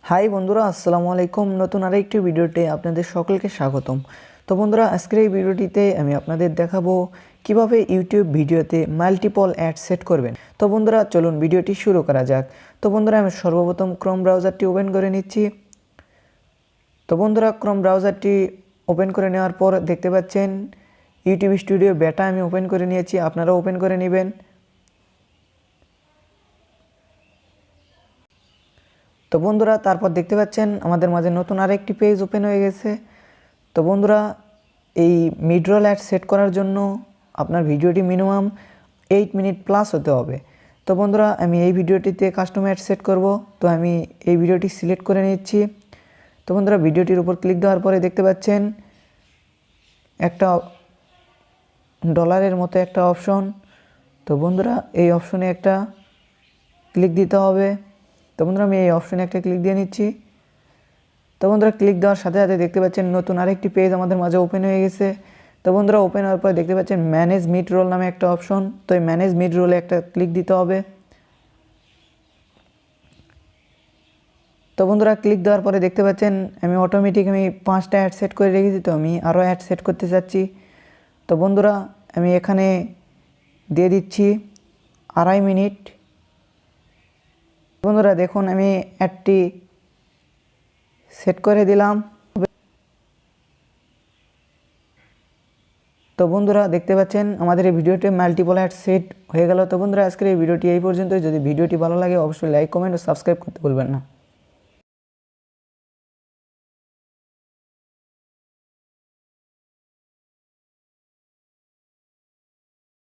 High বন্ধুরা, আসসালামু আলাইকুম। নতুন আরেকটি ভিডিওতে আপনাদের সকলকে স্বাগতম। তো বন্ধুরা, আজকের এই ভিডিওটিতে আমি আপনাদের দেখাবো কিভাবে ইউটিউব ভিডিওতে মাল্টিপল অ্যাড সেট করবেন। তো বন্ধুরা, চলুন ভিডিওটি শুরু করা যাক। তো বন্ধুরা, আমি সর্বপ্রথম ক্রোম ব্রাউজারটি ওপেন করে নিচ্ছি। তো বন্ধুরা, ক্রোম ব্রাউজারটি ওপেন করে নেওয়ার পর দেখতে পাচ্ছেন ইউটিউব স্টুডিও বেটা আমি ওপেন করে নিয়েছি, আপনারা ওপেন করে নেবেন। তো বন্ধুরা, তারপর দেখতে পাচ্ছেন আমাদের মাঝে নতুন আরেকটি পেজ ওপেন হয়ে গেছে। তো বন্ধুরা, এই মিডরোল অ্যাড সেট করার জন্য আপনার ভিডিওটি মিনিমাম 8 মিনিট প্লাস হতে হবে। তো বন্ধুরা, আমি এই ভিডিওটিতে কাস্টম অ্যাড সেট করব। তো আমি এই ভিডিওটি সিলেক্ট করে নিচ্ছি। তো বন্ধুরা, ভিডিওটির উপর ক্লিক দেওয়ার পরে দেখতে পাচ্ছেন একটা ডলারের মতো একটা অপশন। তো বন্ধুরা, এই অপশনে একটা ক্লিক দিতে হবে। তো বন্ধুরা, আমি এই অপশনে একটা ক্লিক দিয়ে নিচ্ছি। তো বন্ধুরা, ক্লিক দেওয়ার সাথে সাথে দেখতে পাচ্ছেন নতুন আরেকটি পেজ আমাদের মাঝে ওপেন হয়ে গেছে। তো বন্ধুরা, ওপেন হওয়ার পর দেখতে পাচ্ছেন ম্যানেজ মিড রোল নামে একটা অপশন। তো এই ম্যানেজ মিড রোলে একটা ক্লিক দিতে হবে। তো বন্ধুরা, ক্লিক দেওয়ার পরে দেখতে পাচ্ছেন আমি অটোমেটিক 5টা অ্যাড সেট করে রেখেছি। তো আমি আরও অ্যাড সেট করতে চাচ্ছি। তো বন্ধুরা, আমি এখানে দিয়ে দিচ্ছি 2.5 মিনিট। বন্ধুরা, দেখুন আমি অ্যাডটি সেট করে দিলাম। তো বন্ধুরা, দেখতে পাচ্ছেন আমাদের এই ভিডিওতে মাল্টিপল অ্যাড সেট হয়ে গেল। তো বন্ধুরা, আজকের এই ভিডিওটি এই পর্যন্ত। যদি ভিডিওটি ভালো লাগে অবশ্যই লাইক, কমেন্ট ও সাবস্ক্রাইব করতে ভুলবেন না।